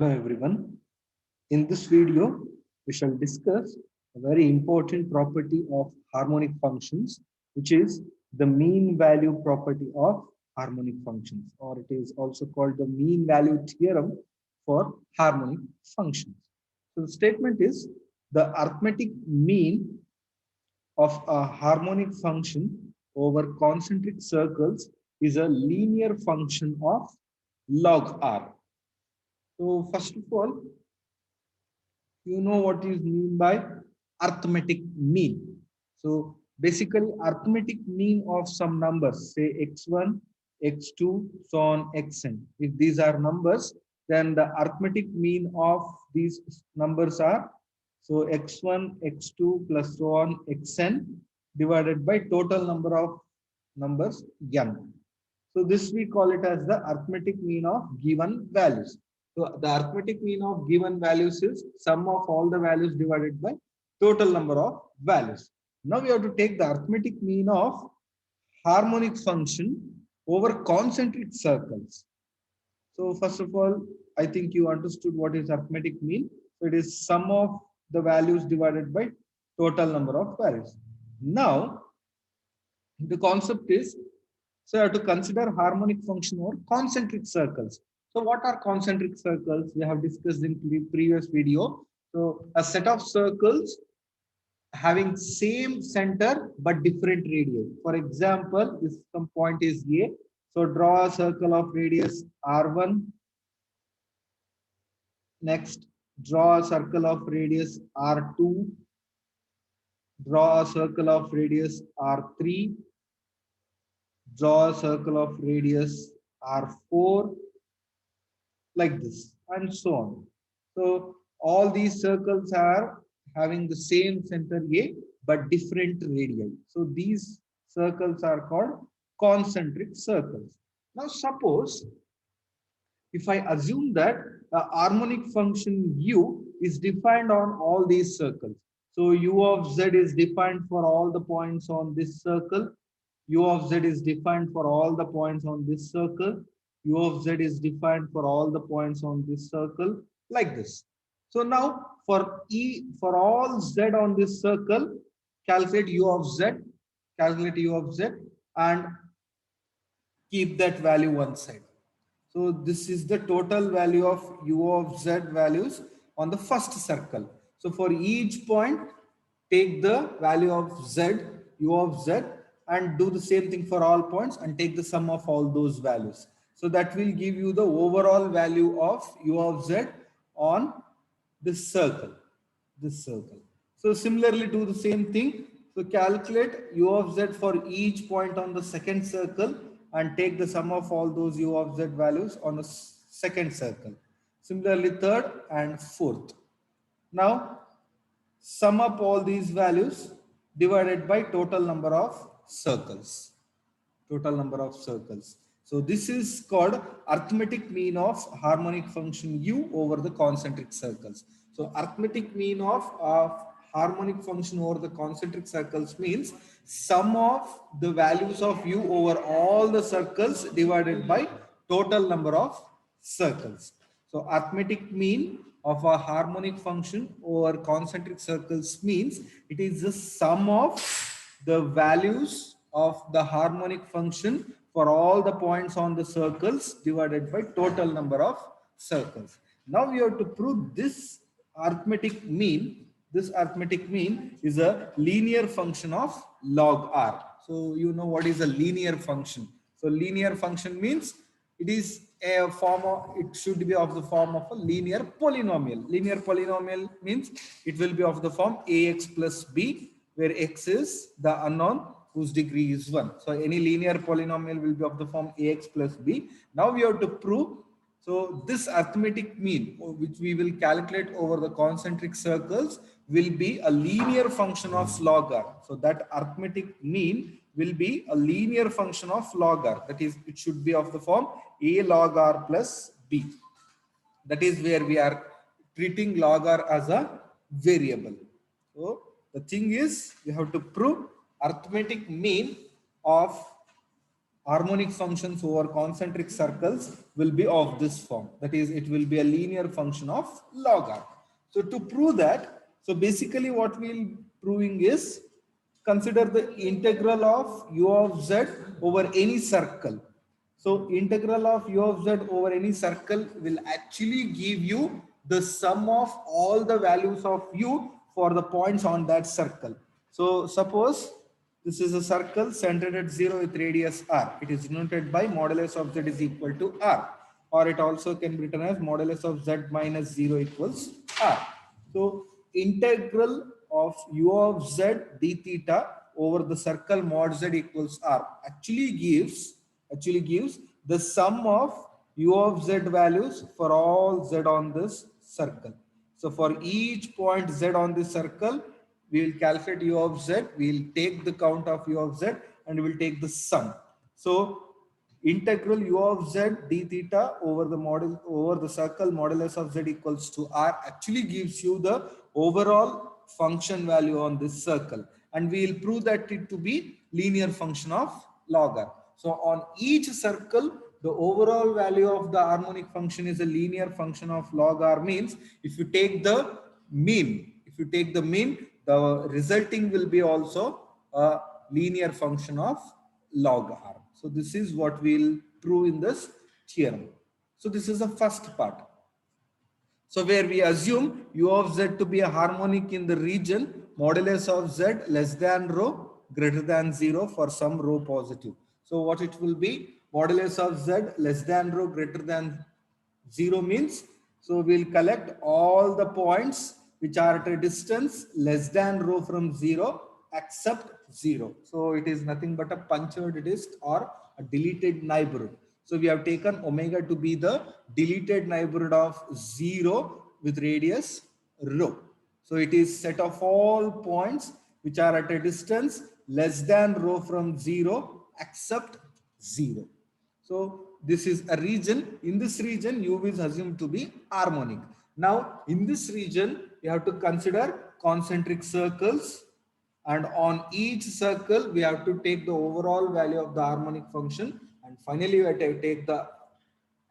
Hello everyone. In this video, we shall discuss a very important property of harmonic functions, which is the mean value property of harmonic functions, or it is also called the mean value theorem for harmonic functions. So the statement is the arithmetic mean of a harmonic function over concentric circles is a linear function of log r. So first of all, you know what is mean by arithmetic mean. So basically arithmetic mean of some numbers, say x1, x2, so on xn, if these are numbers, then the arithmetic mean of these numbers are so x1 x2 plus so on xn divided by total number of numbers n. So this we call it as the arithmetic mean of given values. So the arithmetic mean of given values is sum of all the values divided by total number of values. Now we have to take the arithmetic mean of harmonic function over concentric circles. So first of all, I think you understood what is arithmetic mean. So it is sum of the values divided by total number of values. Now the concept is, so you have to consider harmonic function or concentric circles. So what are concentric circles? We have discussed in the previous video. So a set of circles having same center but different radius. For example, this some point is A. So draw a circle of radius R1. Next, draw a circle of radius R2. Draw a circle of radius R3. Draw a circle of radius R4, like this, and so on. So all these circles are having the same center A but different radii. So these circles are called concentric circles. Now suppose if I assume that a harmonic function u is defined on all these circles. So u of z is defined for all the points on this circle. U of z is defined for all the points on this circle. U of z is defined for all the points on this circle, like this. So now for all z on this circle, calculate u of z, calculate u of z, and keep that value one side. So this is the total value of u of z values on the first circle. So for each point, take the value of z, u of z, and do the same thing for all points and take the sum of all those values. So that will give you the overall value of u of z on this circle, this circle. So similarly do the same thing. So calculate u of z for each point on the second circle and take the sum of all those u of z values on the second circle. Similarly third and fourth. Now sum up all these values divided by total number of circles. Total number of circles. So this is called arithmetic mean of harmonic function u over the concentric circles. So arithmetic mean of harmonic function over the concentric circles means sum of the values of u over all the circles divided by total number of circles. So arithmetic mean of a harmonic function over concentric circles means it is the sum of the values of the harmonic function for all the points on the circles divided by total number of circles. Now we have to prove this arithmetic mean. This arithmetic mean is a linear function of log r. So you know what is a linear function. So linear function means it is a form of, it should be of the form of a linear polynomial. Linear polynomial means it will be of the form ax plus b, where x is the unknown whose degree is 1. So any linear polynomial will be of the form ax plus b. Now we have to prove, so this arithmetic mean, which we will calculate over the concentric circles, will be a linear function of log r. So that arithmetic mean will be a linear function of log r. That is, it should be of the form a log r plus b. That is where we are treating log r as a variable. So the thing is, we have to prove arithmetic mean of harmonic functions over concentric circles will be of this form. That is, it will be a linear function of log r. So to prove that, so basically what we'll proving is, consider the integral of u of z over any circle. So integral of u of z over any circle will actually give you the sum of all the values of u for the points on that circle. So suppose this is a circle centered at 0 with radius r. It is denoted by modulus of z is equal to r, or it also can be written as modulus of z minus 0 equals r. So integral of u of z d theta over the circle mod z equals r actually gives the sum of u of z values for all z on this circle. So for each point z on this circle, we will calculate u of z, we will take the count of u of z, and we will take the sum. So integral u of z d theta over the circle modulus of z equals to r actually gives you the overall function value on this circle, and we will prove that it to be linear function of log r. So on each circle, the overall value of the harmonic function is a linear function of log r. Means if you take the mean, the resulting will be also a linear function of log r. So this is what we'll prove in this theorem. So this is the first part. So where we assume u of z to be a harmonic in the region modulus of z less than rho greater than 0 for some rho positive. So what it will be, modulus of z less than rho greater than 0 means, so we'll collect all the points which are at a distance less than rho from 0 except 0. So it is nothing but a punctured disk or a deleted neighborhood. So we have taken omega to be the deleted neighborhood of 0 with radius rho. So it is set of all points which are at a distance less than rho from 0 except 0. So this is a region. In this region, u is assumed to be harmonic. Now in this region, you have to consider concentric circles, and on each circle we have to take the overall value of the harmonic function, and finally we have to take the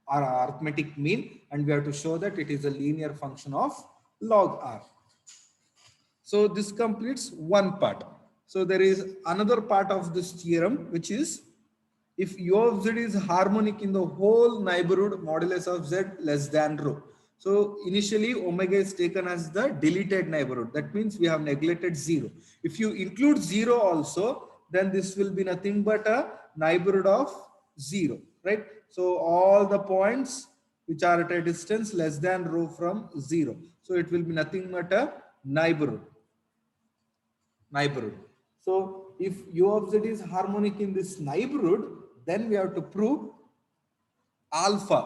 arithmetic mean, and we have to show that it is a linear function of log r. So this completes one part. So there is another part of this theorem, which is if u of z is harmonic in the whole neighborhood modulus of z less than rho. So initially omega is taken as the deleted neighborhood. That means we have neglected 0. If you include 0 also, then this will be nothing but a neighborhood of 0, right? So all the points which are at a distance less than rho from 0. So it will be nothing but a neighborhood. So if u of z is harmonic in this neighborhood, then we have to prove alpha.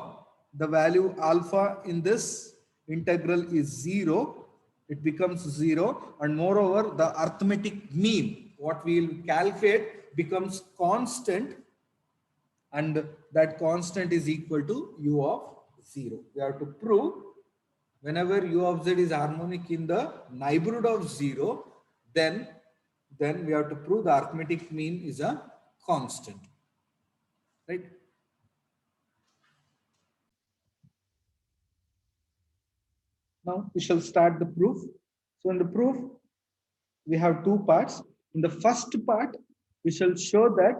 The value alpha in this integral is 0. It becomes 0, and moreover the arithmetic mean, what we will calculate, becomes constant, and that constant is equal to u of 0. We have to prove whenever u of z is harmonic in the neighborhood of 0, then we have to prove the arithmetic mean is a constant, right? Now we shall start the proof. So in the proof, we have two parts. In the first part, we shall show that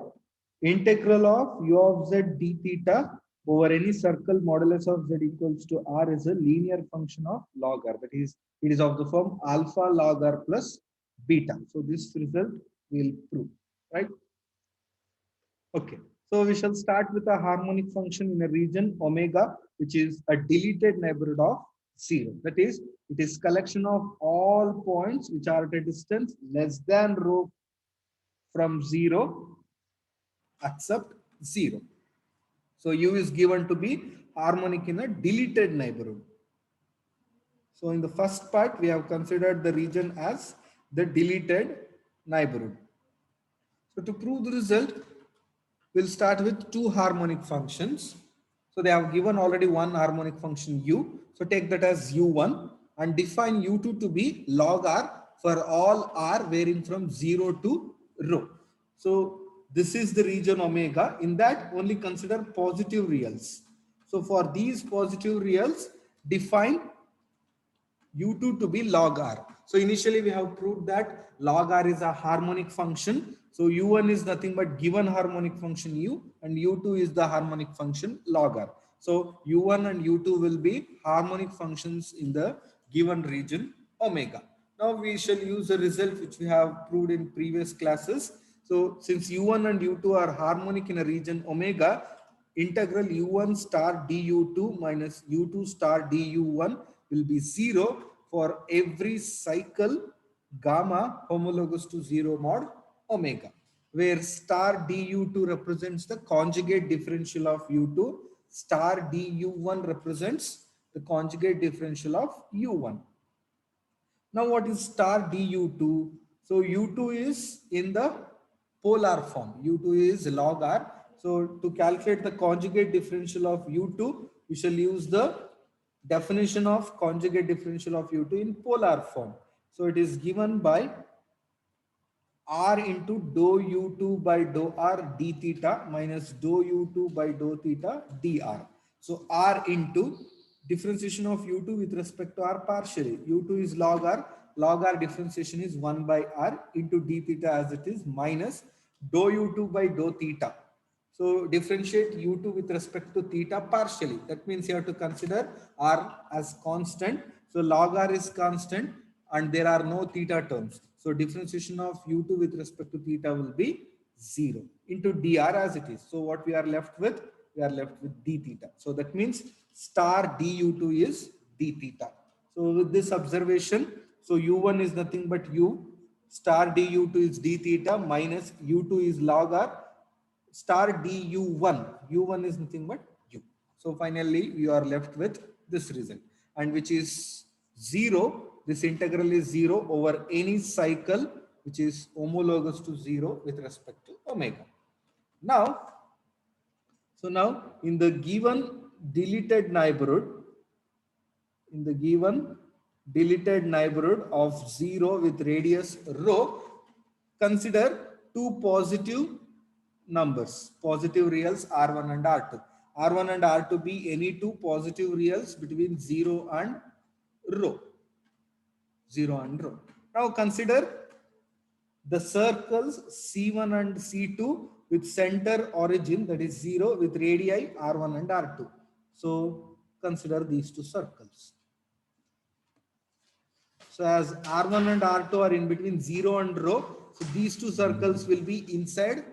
integral of u of z d theta over any circle modulus of z equals to r is a linear function of log r. That is, it is of the form alpha log r plus beta. So this result we will prove, right? Okay. So we shall start with a harmonic function in a region omega, which is a deleted neighborhood of 0. That is, it is collection of all points which are at a distance less than rho from 0 except 0. So u is given to be harmonic in a deleted neighborhood. So in the first part, we have considered the region as the deleted neighborhood. So to prove the result, we'll start with two harmonic functions. So they have given already one harmonic function u. So take that as u1 and define u2 to be log r for all r varying from 0 to rho. So This is the region omega. In that, only consider positive reals. So for these positive reals, define u2 to be log r. So initially we have proved that log r is a harmonic function. So u1 is nothing but given harmonic function u, and u2 is the harmonic function log r. So u1 and u2 will be harmonic functions in the given region omega. Now we shall use a result which we have proved in previous classes. So since u1 and u2 are harmonic in a region omega, integral u1 star du2 minus u2 star du1 will be 0 for every cycle gamma homologous to 0 mod omega, where star du2 represents the conjugate differential of u2, star du1 represents the conjugate differential of u1. Now what is star du2? So u2 is in the polar form. u2 is log r. So to calculate the conjugate differential of u2, we shall use the definition of conjugate differential of u2 in polar form. So it is given by r into dou u2 by dou r d theta minus dou u2 by dou theta dr. So r into differentiation of u2 with respect to r partially. u2 is log r. Log r differentiation is 1 by r into d theta as it is minus dou u2 by dou theta. So differentiate u2 with respect to theta partially. That means you have to consider r as constant. So log r is constant and there are no theta terms. So differentiation of u2 with respect to theta will be 0 into dr as it is. So what we are left with? We are left with d theta. So that means star du2 is d theta. So with this observation, so u1 is nothing but u, star du2 is d theta minus u2 is log r, star du1, u1 is nothing but u. So finally we are left with this result, and which is 0. This integral is 0 over any cycle which is homologous to 0 with respect to omega. Now, so now in the given deleted neighborhood, in the given deleted neighborhood of 0 with radius rho, consider two positive numbers, positive reals r1 and r2. R1 and r2 be any two positive reals between 0 and rho. 0 and rho. Now consider the circles C1 and C2 with center origin, that is 0, with radii r1 and r2. So consider these two circles. So as R1 and R2 are in between 0 and rho, so these two circles will be inside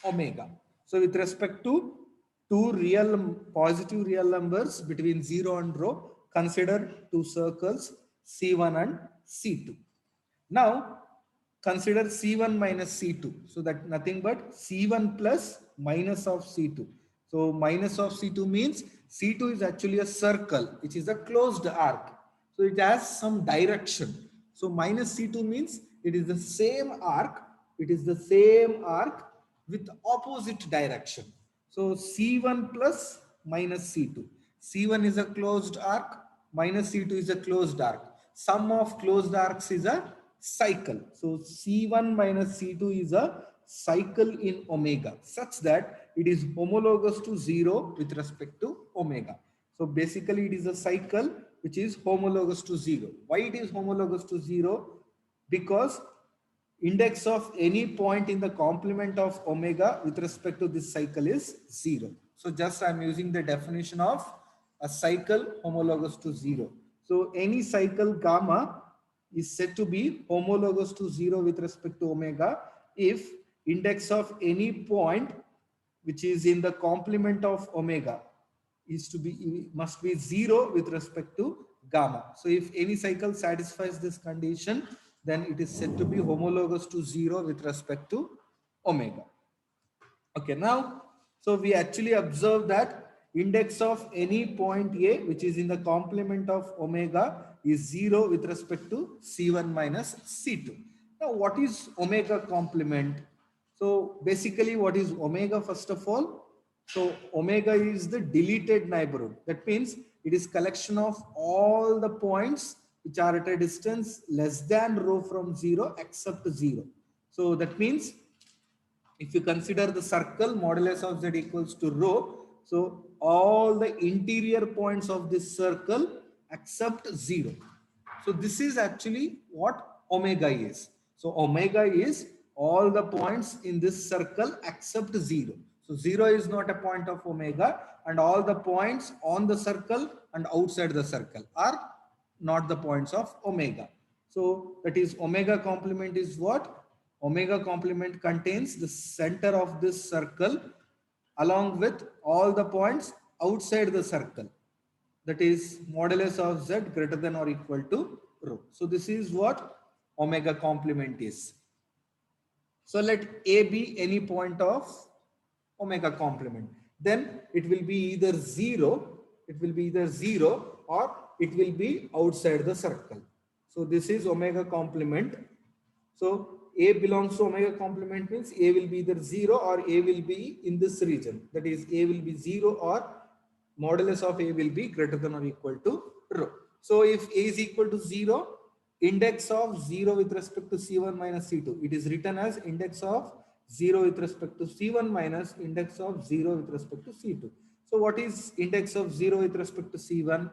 omega. So with respect to two real positive real numbers between 0 and rho, consider two circles C1 and C2. Now consider C1 minus C2. So that nothing but C1 plus minus of C2. So minus of C2 means C2 is actually a circle, which is a closed arc. So it has some direction. So minus C2 means it is the same arc. It is the same arc with opposite direction. So C1 plus minus C2. C1 is a closed arc, minus C2 is a closed arc. Sum of closed arcs is a cycle. So C1 minus C2 is a cycle in omega such that it is homologous to 0 with respect to omega. So basically it is a cycle which is homologous to 0. Why it is homologous to 0? Because index of any point in the complement of omega with respect to this cycle is 0. So just I am using the definition of a cycle homologous to 0. So any cycle gamma is said to be homologous to 0 with respect to omega if index of any point which is in the complement of omega is to be must be 0 with respect to gamma. So if any cycle satisfies this condition, then it is said to be homologous to 0 with respect to omega. Okay, now, so we actually observe that index of any point A which is in the complement of omega is 0 with respect to C1 minus C2. Now, what is omega complement? So basically what is omega first of all? So omega is the deleted neighborhood. That means it is collection of all the points which are at a distance less than rho from 0 except 0. So that means if you consider the circle, modulus of z equals to rho, so all the interior points of this circle except 0. So this is actually what omega is. So omega is all the points in this circle except 0. So 0 is not a point of omega, and all the points on the circle and outside the circle are not the points of omega. So that is omega complement is what? Omega complement contains the center of this circle along with all the points outside the circle. That is modulus of z greater than or equal to rho. So this is what omega complement is. So let A be any point of omega complement. Then it will be either 0, or it will be outside the circle. So this is omega complement. So A belongs to omega complement means A will be either 0 or A will be in this region. That is A will be 0 or modulus of A will be greater than or equal to rho. So if A is equal to 0, index of 0 with respect to C1 minus C2. It is written as index of 0 with respect to C1 minus index of 0 with respect to C2. So what is index of 0 with respect to C1?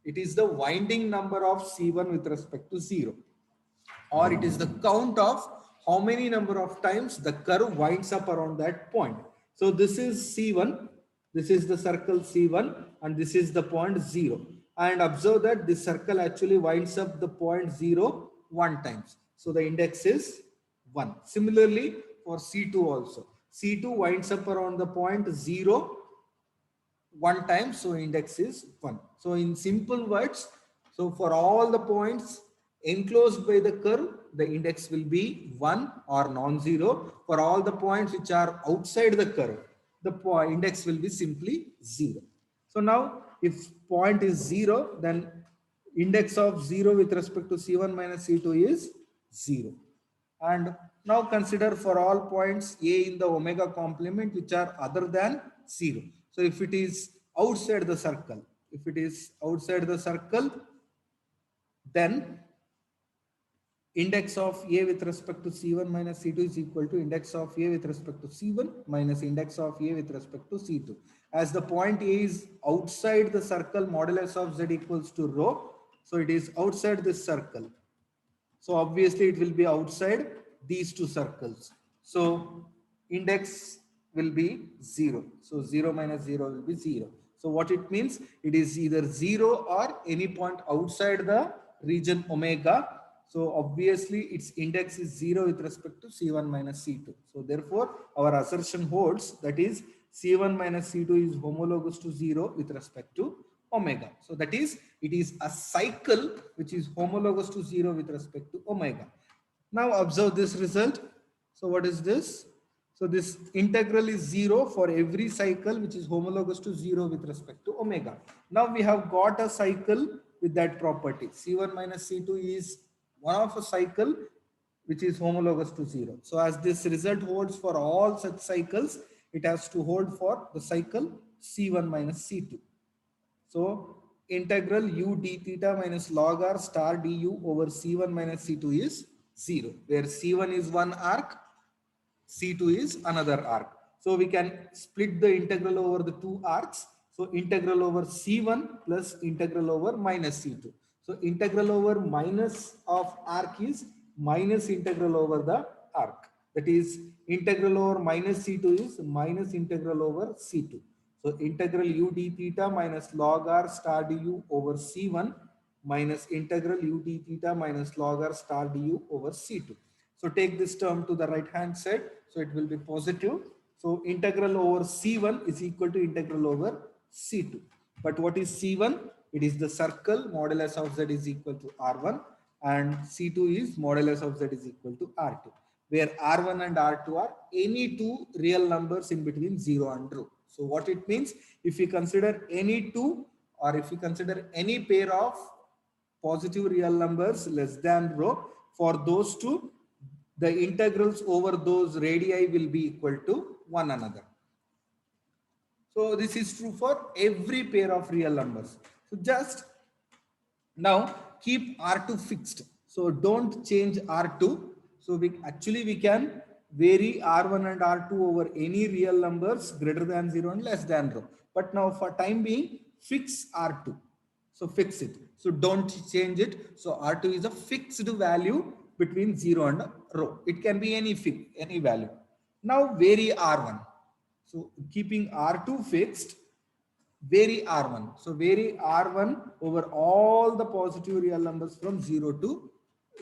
It is the winding number of C1 with respect to 0, or it is the count of how many number of times the curve winds up around that point. So this is C1, this is the circle C1, and this is the point 0. And observe that this circle actually winds up the point 0 one times. So the index is 1. Similarly for C2 also. C2 winds up around the point 0 one time, so index is 1. So in simple words, so for all the points enclosed by the curve, the index will be 1 or non-zero. For all the points which are outside the curve, the index will be simply 0. So now if point is 0, then index of 0 with respect to C1 minus C2 is 0. And now consider for all points A in the omega complement which are other than 0. So if it is outside the circle, then index of A with respect to C1 minus C2 is equal to index of A with respect to C1 minus index of A with respect to C2. As the point A is outside the circle, modulus of Z equals to rho. So it is outside this circle. So obviously it will be outside these two circles. So index will be 0. So 0 minus 0 will be 0. So what it means, it is either 0 or any point outside the region omega. So obviously its index is 0 with respect to C1 minus C2. So therefore our assertion holds, that is C1 minus C2 is homologous to 0 with respect to omega. So that is, it is a cycle which is homologous to 0 with respect to omega. Now observe this result. So what is this? So this integral is 0 for every cycle which is homologous to 0 with respect to omega. Now we have got a cycle with that property. C1 minus C2 is one of a cycle which is homologous to 0. So as this result holds for all such cycles, it has to hold for the cycle C1 minus C2. So integral u d theta minus log r star du over C1 minus C2 is 0, where C1 is one arc, C2 is another arc. So we can split the integral over the two arcs. So integral over C1 plus integral over minus C2. So integral over minus of arc is minus integral over the arc. That is integral over minus C2 is minus integral over C2. So integral u d theta minus log r star du over C1 minus integral u d theta minus log r star du over C2. So take this term to the right hand side. So it will be positive. So integral over C1 is equal to integral over C2. But what is C1? It is the circle, modulus of Z is equal to R1, and C2 is modulus of Z is equal to R2, where R1 and R2 are any two real numbers in between 0 and rho. So what it means, if we consider any two, or if we consider any pair of positive real numbers less than rho, for those two, the integrals over those radii will be equal to one another. So this is true for every pair of real numbers. So just now keep R2 fixed. So don't change R2. So we can vary R1 and R2 over any real numbers greater than 0 and less than rho. But now for time being, fix R2. So fix it. So don't change it. So R2 is a fixed value between 0 and rho. It can be any value. Now vary R1. So keeping R2 fixed, vary R1. So vary R1 over all the positive real numbers from 0 to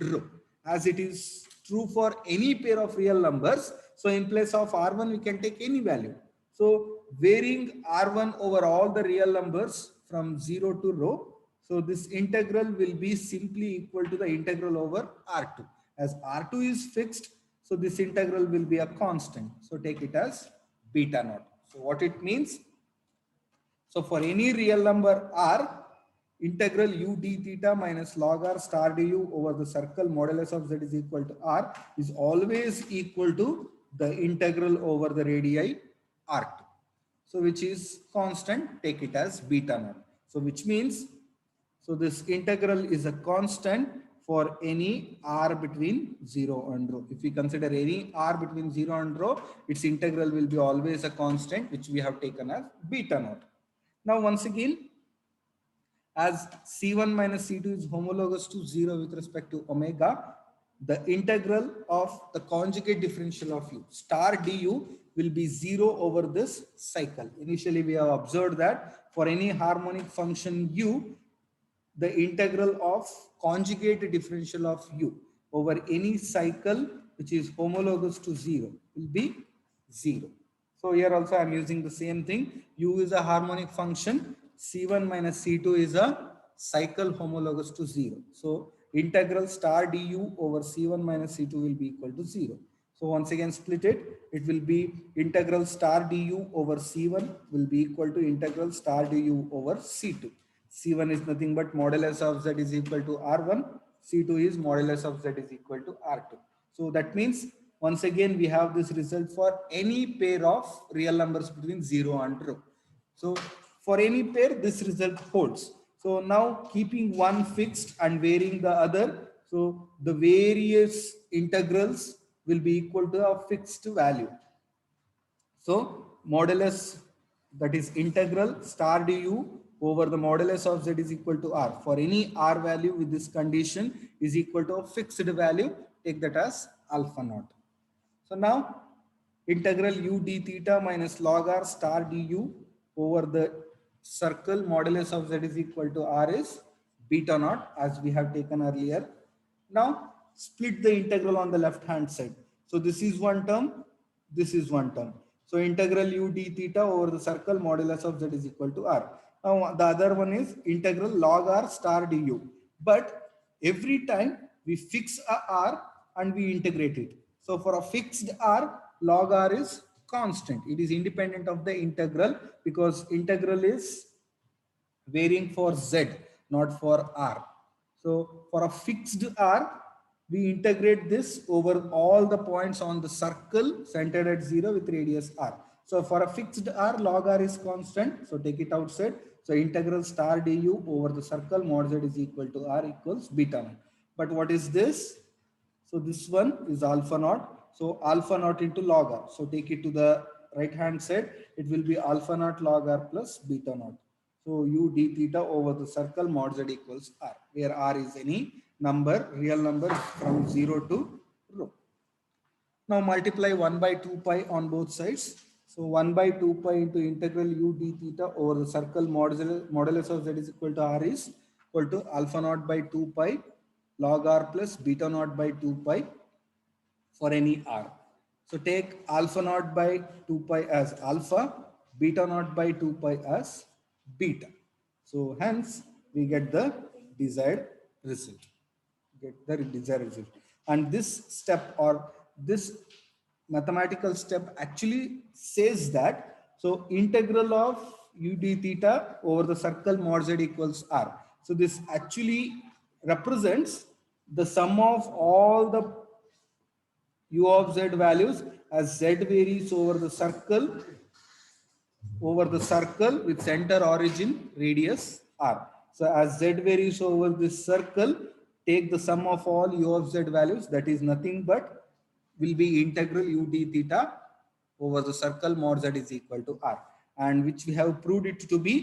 rho. As it is true for any pair of real numbers. So in place of R1, we can take any value. So varying R1 over all the real numbers from 0 to rho. So this integral will be simply equal to the integral over R2. As R2 is fixed, so this integral will be a constant. So take it as beta naught. So what it means? So for any real number R, integral u d theta minus log r star du over the circle modulus of z is equal to r is always equal to the integral over the radii r2. So which is constant, take it as beta naught. So which means, so this integral is a constant for any r between 0 and rho. If we consider any r between 0 and rho, its integral will be always a constant, which we have taken as beta naught. Now once again, as C1 minus C2 is homologous to 0 with respect to omega, the integral of the conjugate differential of u star du will be 0 over this cycle. Initially, we have observed that for any harmonic function u, the integral of conjugate differential of u over any cycle which is homologous to 0 will be 0. So here also I am using the same thing. U is a harmonic function. C1 minus C2 is a cycle homologous to 0. So integral star du over C1 minus C2 will be equal to 0. So once again split it. It will be integral star du over C1 will be equal to integral star du over C2. C1 is nothing but modulus of z is equal to R1. C2 is modulus of z is equal to R2. So that means once again we have this result for any pair of real numbers between 0 and rho. So for any pair this result holds. So now keeping one fixed and varying the other, so the various integrals will be equal to a fixed value. So modulus, that is integral star du over the modulus of z is equal to r. For any r value with this condition is equal to a fixed value, take that as alpha naught. So now integral u d theta minus log r star du over the circle modulus of z is equal to r is beta naught, as we have taken earlier. Now split the integral on the left hand side. So this is one term, this is one term. So integral u d theta over the circle modulus of z is equal to r. Now the other one is integral log r star du. But every time we fix a r and we integrate it. So for a fixed r, log r is constant. It is independent of the integral because integral is varying for z, not for r. So for a fixed r, we integrate this over all the points on the circle centered at 0 with radius r. So for a fixed r, log r is constant. So take it outside. So integral star du over the circle mod z is equal to r equals beta naught. But what is this? So this one is alpha naught. So alpha naught into log r. So take it to the right hand side. It will be alpha naught log r plus beta naught. So u d theta over the circle mod z equals r, where r is any number, real number from 0 to rho. Now multiply 1 by 2 pi on both sides. So 1 by 2 pi into integral u d theta over the circle modulus of z is equal to r is equal to alpha naught by 2 pi log r plus beta naught by 2 pi for any r. So take alpha naught by 2 pi as alpha, beta naught by 2 pi as beta. So hence we get the desired result. And this step or this mathematical step actually says that, so integral of u d theta over the circle mod z equals r. So this actually represents the sum of all the u of z values as z varies over the circle with center origin radius r. So as z varies over this circle, take the sum of all u of z values, that is nothing but will be integral u d theta over the circle mod z is equal to r, and which we have proved it to be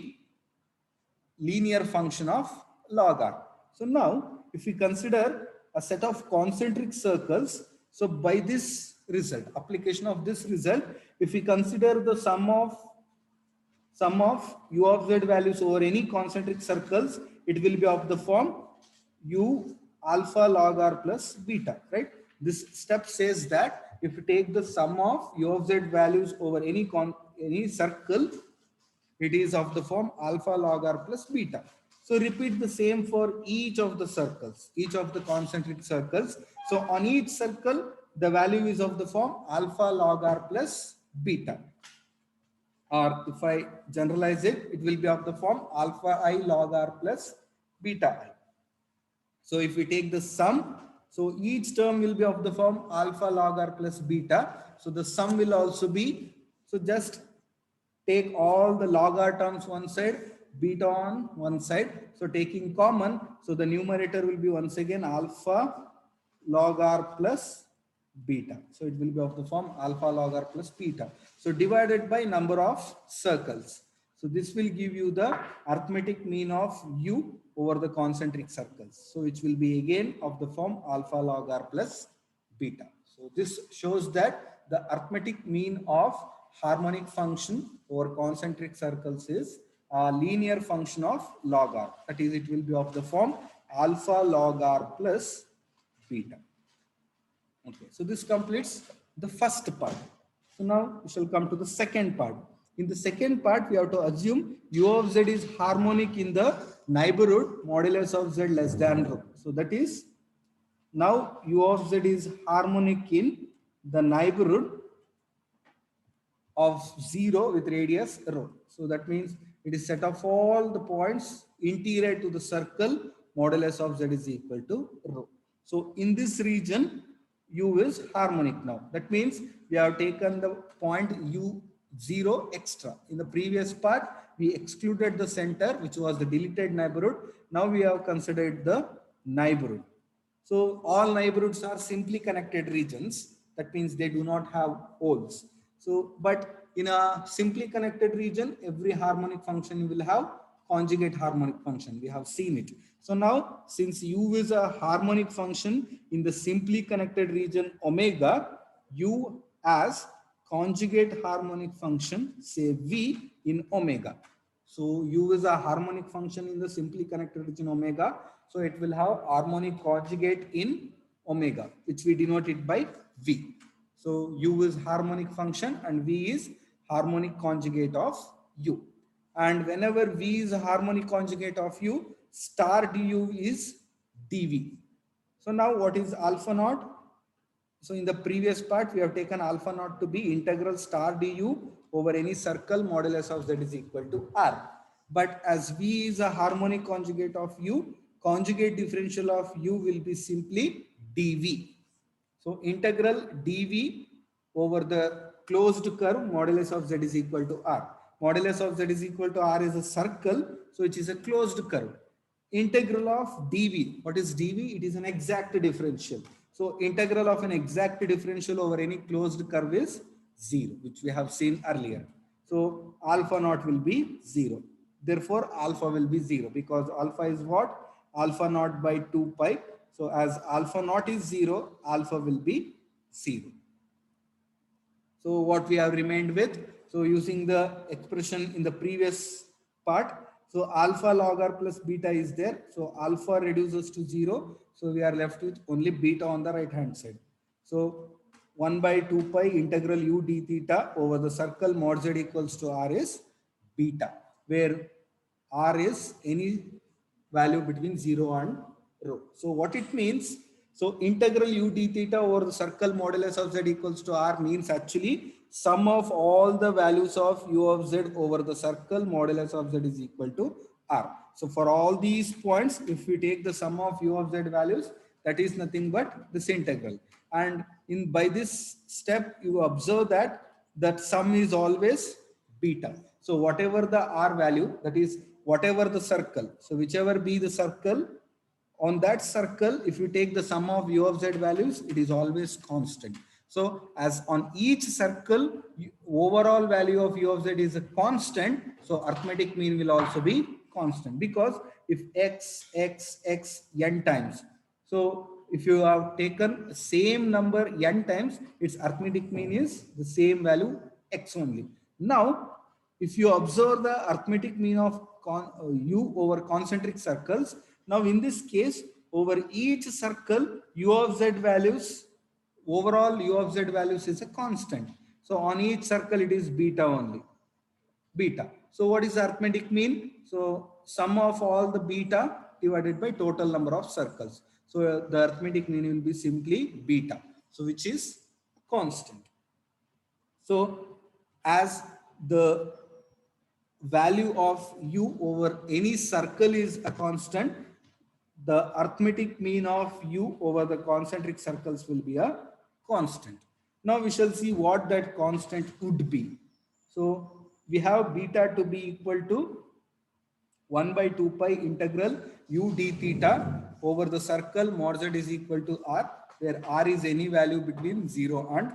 linear function of log r. So now if we consider a set of concentric circles, so by this result, application of this result, if we consider the sum of u of z values over any concentric circles, it will be of the form u alpha log r plus beta, right? This step says that if you take the sum of u of z values over any circle, it is of the form alpha log r plus beta. So repeat the same for each of the circles, each of the concentric circles. So on each circle, the value is of the form alpha log r plus beta. Or if I generalize it, it will be of the form alpha I log r plus beta I. So if we take the sum, so each term will be of the form alpha log r plus beta. So the sum will also be, so just take all the log r terms one side, beta on one side. So taking common, so the numerator will be once again alpha log r plus beta. So it will be of the form alpha log r plus beta. So divided by number of circles. So this will give you the arithmetic mean of u over the concentric circles. So which will be again of the form alpha log r plus beta. So this shows that the arithmetic mean of harmonic function over concentric circles is a linear function of log r. That is, it will be of the form alpha log r plus beta. Okay, so this completes the first part. So now we shall come to the second part. In the second part, we have to assume u of z is harmonic in the neighborhood modulus of z less than rho. So that is, now u of z is harmonic in the neighborhood of 0 with radius rho. So that means it is set of all the points interior to the circle modulus of z is equal to rho. So in this region, u is harmonic now. That means we have taken the point u0 extra. In the previous part, we excluded the center, which was the deleted neighborhood. Now we have considered the neighborhood. So all neighborhoods are simply connected regions. That means they do not have holes. So, but in a simply connected region, every harmonic function will have conjugate harmonic function. We have seen it. So now, since u is a harmonic function in the simply connected region omega, u as conjugate harmonic function, say v in omega. So u is a harmonic function in the simply connected region omega. So it will have harmonic conjugate in omega, which we denote it by v. So u is harmonic function and v is harmonic conjugate of u. And whenever v is a harmonic conjugate of u, star du is dv. So now what is alpha naught? So in the previous part, we have taken alpha naught to be integral star du over any circle modulus of z is equal to r. But as v is a harmonic conjugate of u, conjugate differential of u will be simply dv. So integral dv over the closed curve modulus of z is equal to r. Modulus of z is equal to r is a circle, so it is a closed curve. Integral of dv, what is dv? It is an exact differential. So integral of an exact differential over any closed curve is 0, which we have seen earlier. So alpha naught will be 0. Therefore alpha will be 0 because alpha is what? Alpha naught by 2 pi. So as alpha naught is 0, alpha will be 0. So what we have remained with, so using the expression in the previous part, so alpha log r plus beta is there. So alpha reduces to 0. So we are left with only beta on the right hand side. So 1 by 2 pi integral u d theta over the circle mod z equals to r is beta, where r is any value between 0 and rho. So what it means, so integral u d theta over the circle modulus of z equals to r means actually sum of all the values of u of z over the circle modulus of z is equal to r. So for all these points, if we take the sum of u of z values, that is nothing but this integral. And in by this step, you observe that sum is always beta. So whatever the r value, that is whatever the circle, so whichever be the circle, on that circle, if you take the sum of u of z values, it is always constant. So as on each circle, overall value of u of z is a constant. So arithmetic mean will also be constant, because if x n times, so if you have taken same number n times, its arithmetic mean is the same value x only. Now, if you observe the arithmetic mean of u over concentric circles, now in this case, over each circle, u of z values, overall u of z values is a constant. So on each circle, it is beta only. Beta. So what is the arithmetic mean? So sum of all the beta divided by total number of circles. So the arithmetic mean will be simply beta. So which is constant. So as the value of u over any circle is a constant, the arithmetic mean of u over the concentric circles will be a constant. Now we shall see what that constant would be. So we have beta to be equal to 1 by 2 pi integral u d theta over the circle mod z is equal to r, where r is any value between 0 and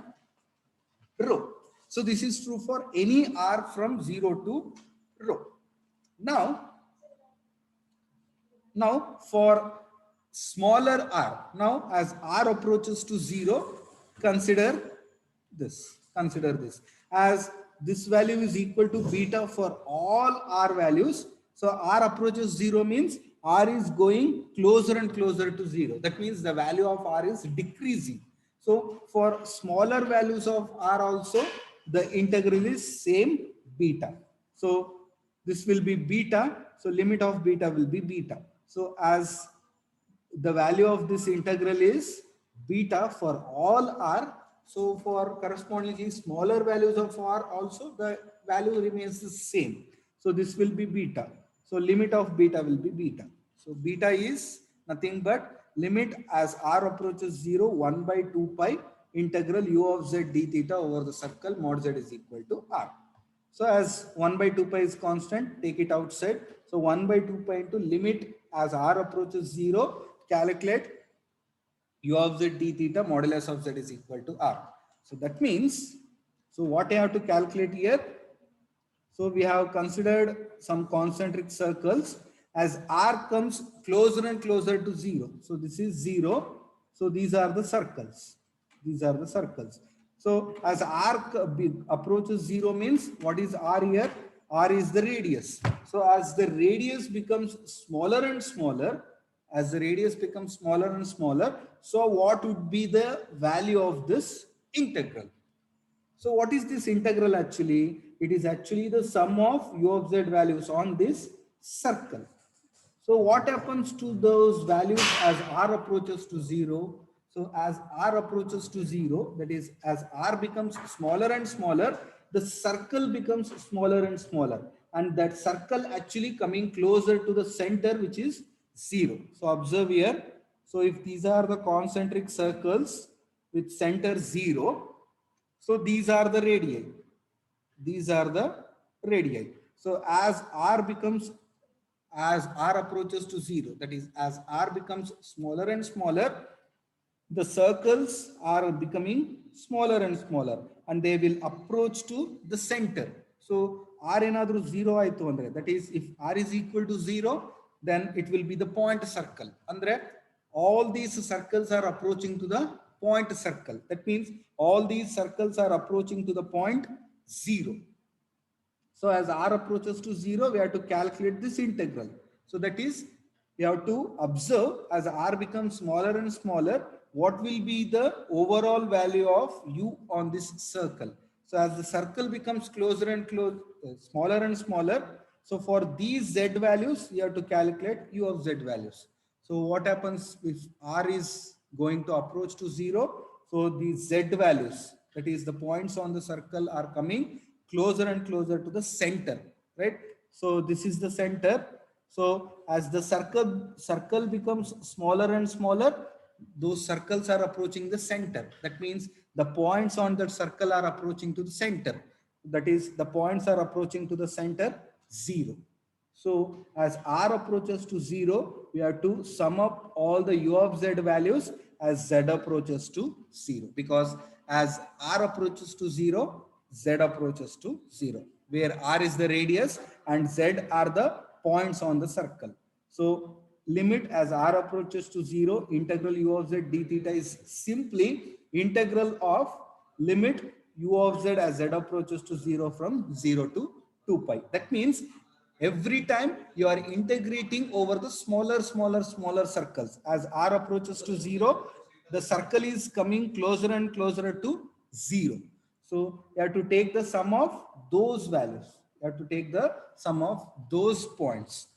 rho. So this is true for any r from 0 to rho. Now for smaller r, now as r approaches to 0, consider this. As this value is equal to beta for all r values. So r approaches 0 means r is going closer and closer to 0. That means the value of r is decreasing. So for smaller values of r also, the integral is same beta. So this will be beta. So limit of beta will be beta. So as the value of this integral is beta for all r, so for correspondingly smaller values of r also, the value remains the same. So this will be beta. So limit of beta will be beta. So beta is nothing but limit as r approaches 0, 1 by 2 pi integral u of z d theta over the circle mod z is equal to r. So as 1 by 2 pi is constant, take it outside. So 1 by 2 pi into limit as r approaches 0, calculate u of z d theta modulus of z is equal to r. So that means, so what I have to calculate here? So we have considered some concentric circles. As r comes closer and closer to 0. So this is 0. So these are the circles. So as r approaches 0 means, what is r here? R is the radius. So as the radius becomes smaller and smaller, so what would be the value of this integral? So what is this integral actually? It is actually the sum of u of z values on this circle. So what happens to those values as r approaches to 0? So as r approaches to 0, that is as r becomes smaller and smaller, the circle becomes smaller and smaller. And that circle actually coming closer to the center, which is 0. So observe here. So if these are the concentric circles with center 0, so these are the radii. So as r approaches to 0, that is as r becomes smaller and smaller, the circles are becoming smaller and smaller, and they will approach to the center. So r enadru 0 aitu andre, that is if r is equal to 0, then it will be the point circle. Andre all these circles are approaching to the point circle. That means all these circles are approaching to the point 0. So as r approaches to 0, we have to calculate this integral. So that is, we have to observe as r becomes smaller and smaller, what will be the overall value of u on this circle. So as the circle becomes closer and smaller and smaller, so for these z values, you have to calculate u of z values. So what happens if r is going to approach to 0? So these z values, that is the points on the circle, are coming closer and closer to the center, right? So this is the center. So as the circle becomes smaller and smaller, those circles are approaching the center. That means the points on that circle are approaching to the center. That is, the points are approaching to the center 0. So as r approaches to 0, we have to sum up all the u of z values as z approaches to 0, because as r approaches to 0, z approaches to 0, where r is the radius and z are the points on the circle. So limit as r approaches to 0, integral u of z d theta is simply integral of limit u of z as z approaches to 0 from 0 to 2 pi. That means every time you are integrating over the smaller circles. As r approaches to 0, the circle is coming closer and closer to 0. So you have to take the sum of those values. You have to take the sum of those points.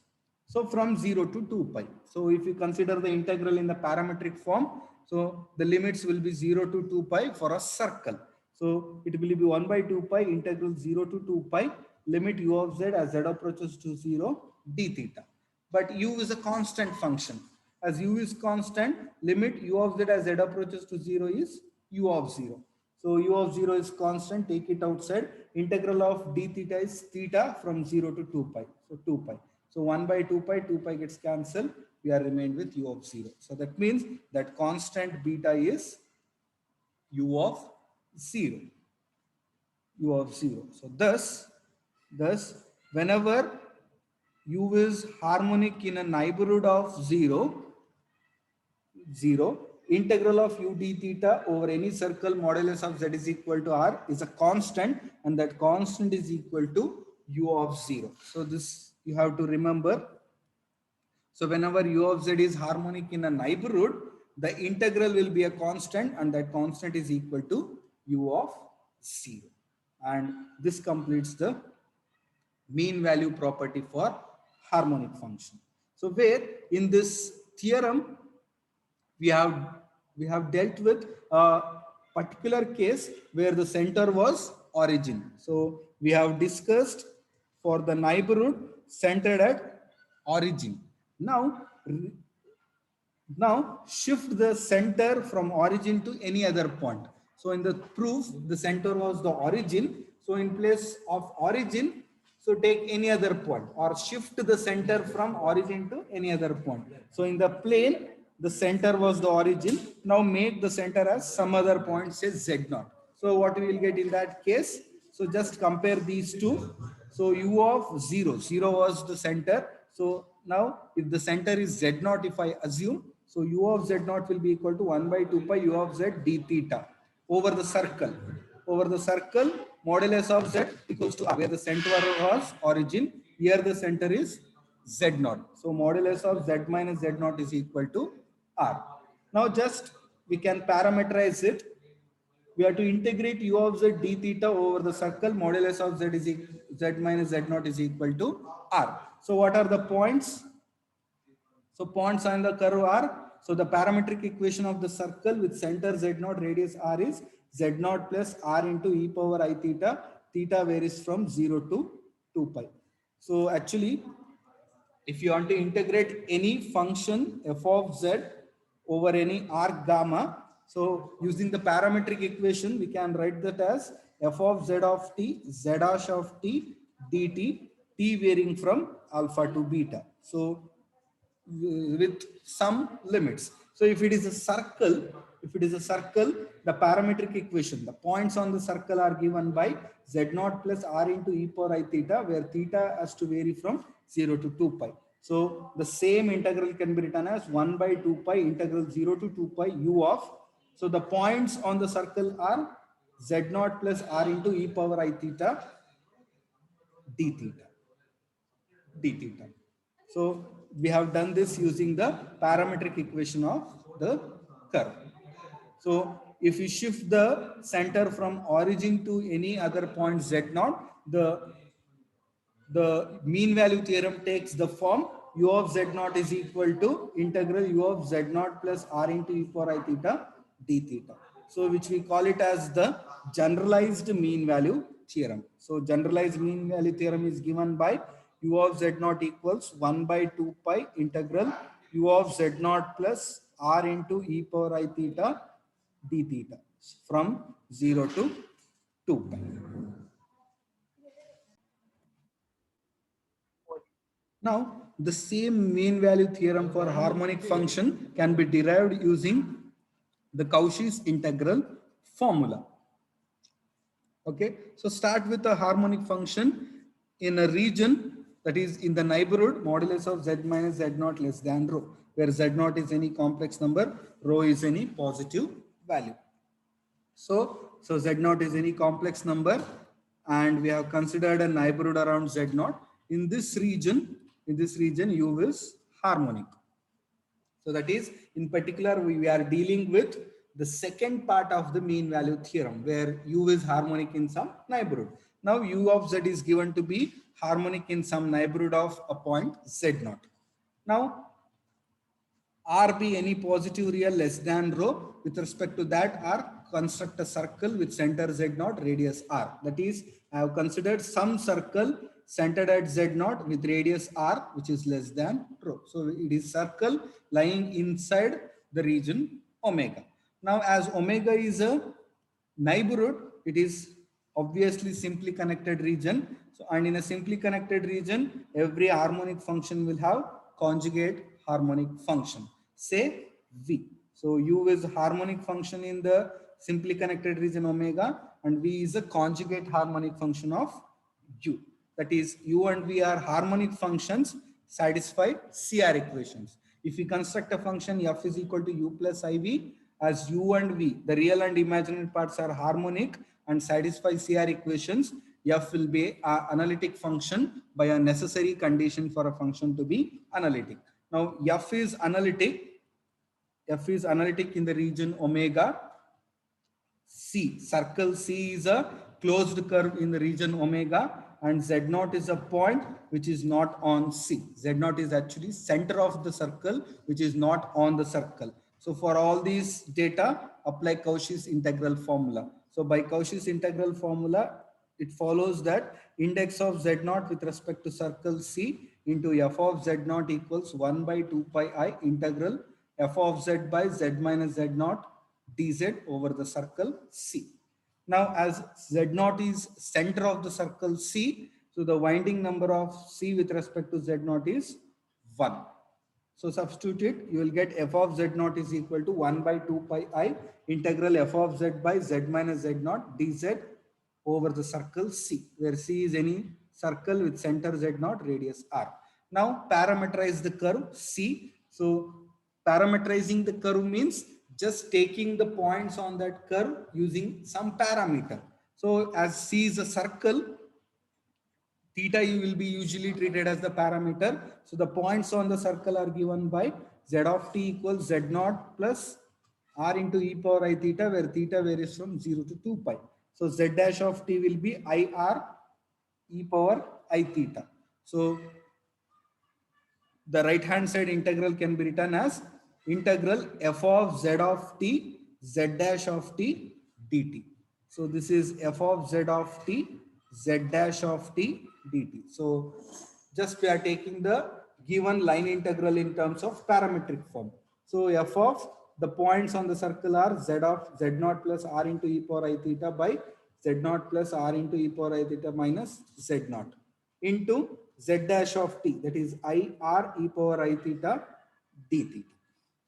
So from 0 to 2 pi. So if you consider the integral in the parametric form, so the limits will be 0 to 2 pi for a circle. So it will be 1 by 2 pi integral 0 to 2 pi limit u of z as z approaches to 0 d theta. But u is a constant function. As u is constant, limit u of z as z approaches to 0 is u of 0. So u of 0 is constant, take it outside. Integral of d theta is theta from 0 to 2 pi. So 2 pi. So 1 by 2 pi gets cancelled. We are remained with u of 0. So that means that constant beta is u of 0. U of 0. So thus, whenever u is harmonic in a neighborhood of 0, integral of u d theta over any circle modulus of z is equal to r is a constant, and that constant is equal to u of 0. So this you have to remember. So whenever u of z is harmonic in a neighborhood, the integral will be a constant, and that constant is equal to u of 0. And this completes the mean value property for harmonic function. So where in this theorem we have dealt with a particular case where the center was origin. So we have discussed for the neighborhood centered at origin. Now shift the center from origin to any other point. So in the proof, the center was the origin. So in place of origin, so take any other point or shift the center from origin to any other point. So in the plane, the center was the origin. Now make the center as some other point, say Z0. So what we will get in that case? So just compare these two. So u of 0 was the center. So now if the center is Z0, if I assume, so u of Z0 will be equal to 1 by 2 pi u of z d theta over the circle. Over the circle, modulus of z equals to r, where the center was origin. Here the center is Z0. So modulus of z minus Z0 is equal to r. Now just we can parameterize it. We have to integrate u of z d theta over the circle. Modulus of z is z minus Z0 is equal to r. So what are the points? So points on the curve are, so the parametric equation of the circle with center Z0, radius r is Z0 plus r into e power I theta. Theta varies from 0 to 2 pi. So actually, if you want to integrate any function f of z over any r gamma, so using the parametric equation, we can write that as f of z of t, z dash of t dt, t varying from alpha to beta. So with some limits. So if it is a circle, the parametric equation, the points on the circle are given by z0 plus r into e power I theta, where theta has to vary from 0 to 2 pi. So the same integral can be written as 1 by 2 pi integral 0 to 2 pi u of. So the points on the circle are z0 plus r into e power I theta d theta. So we have done this using the parametric equation of the curve. So if you shift the center from origin to any other point Z0, the mean value theorem takes the form u of Z0 is equal to integral u of Z0 plus r into e power I theta d theta. So which we call it as the generalized mean value theorem. So generalized mean value theorem is given by u of Z0 equals 1 by 2 pi integral u of Z0 plus r into e power I theta d theta from 0 to 2 pi. Now, the same mean value theorem for harmonic function can be derived using the Cauchy's integral formula. Okay, so start with a harmonic function in a region, that is in the neighborhood, modulus of z minus z naught less than rho, where z naught is any complex number, rho is any positive value. So z naught is any complex number, and we have considered a neighborhood around z naught. In this region, u is harmonic. So that is, in particular, we are dealing with the second part of the mean value theorem, where u is harmonic in some neighborhood. Now u of z is given to be harmonic in some neighborhood of a point z naught. Now R be any positive real less than rho. With respect to that R, construct a circle with center z naught, radius r. That is, I have considered some circle centered at z naught with radius r, which is less than rho. So it is circle lying inside the region omega. Now as omega is a neighborhood, it is obviously simply connected region. So, and in a simply connected region, every harmonic function will have conjugate harmonic function, say v. So u is a harmonic function in the simply connected region omega, and v is a conjugate harmonic function of u. That is, u and v are harmonic functions, satisfy CR equations. If we construct a function f is equal to u plus iv, as u and v, the real and imaginary parts, are harmonic and satisfy CR equations, f will be an analytic function by a necessary condition for a function to be analytic. Now f is analytic in the region omega C. Circle C is a closed curve in the region omega, and Z0 is a point which is not on C. Z0 is actually center of the circle, which is not on the circle. So for all these data, apply Cauchy's integral formula. So by Cauchy's integral formula, it follows that index of Z0 with respect to circle C into f of Z0 equals 1 by 2 pi I integral f of z by z minus z0 dz over the circle C. Now as z0 is center of the circle C, so the winding number of C with respect to z0 is 1. So substitute it, you will get f of z0 is equal to 1 by 2 pi I integral f of z by z minus z0 dz over the circle C, where C is any circle with center z0, radius r. Now parameterize the curve C. So parameterizing the curve means just taking the points on that curve using some parameter. So as C is a circle, theta you will be usually treated as the parameter. So the points on the circle are given by z of t equals z0 plus r into e power I theta, where theta varies from 0 to 2 pi. So z dash of t will be ir e power I theta. So the right hand side integral can be written as integral f of z of t z dash of t dt. So this is f of z of t z dash of t dt. So just we are taking the given line integral in terms of parametric form. So f of the points on the circle are z of z0 plus r into e power I theta by z0 plus r into e power I theta minus z0 into z dash of t, that is I r e power I theta d theta.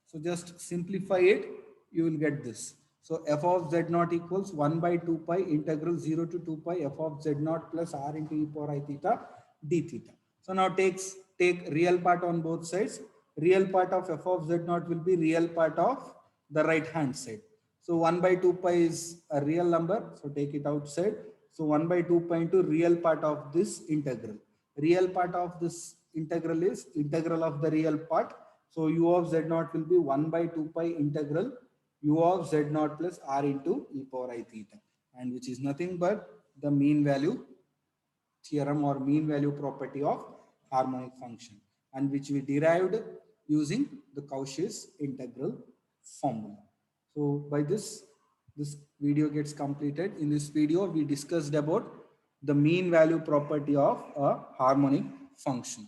So just simplify it, you will get this. So f of z0 equals 1 by 2 pi integral 0 to 2 pi f of z0 plus r into e power I theta d theta. So now take real part on both sides. Real part of f of z0 will be real part of the right hand side. So 1 by 2 pi is a real number, so take it outside. So 1 by 2 pi into real part of this integral. Real part of this integral is integral of the real part. So u of z0 will be 1 by 2 pi integral u of z0 plus r into e power I theta, and which is nothing but the mean value theorem or mean value property of harmonic function, and which we derived using the Cauchy's integral formula. So by this video gets completed. In this video, we discussed about the mean value property of a harmonic function.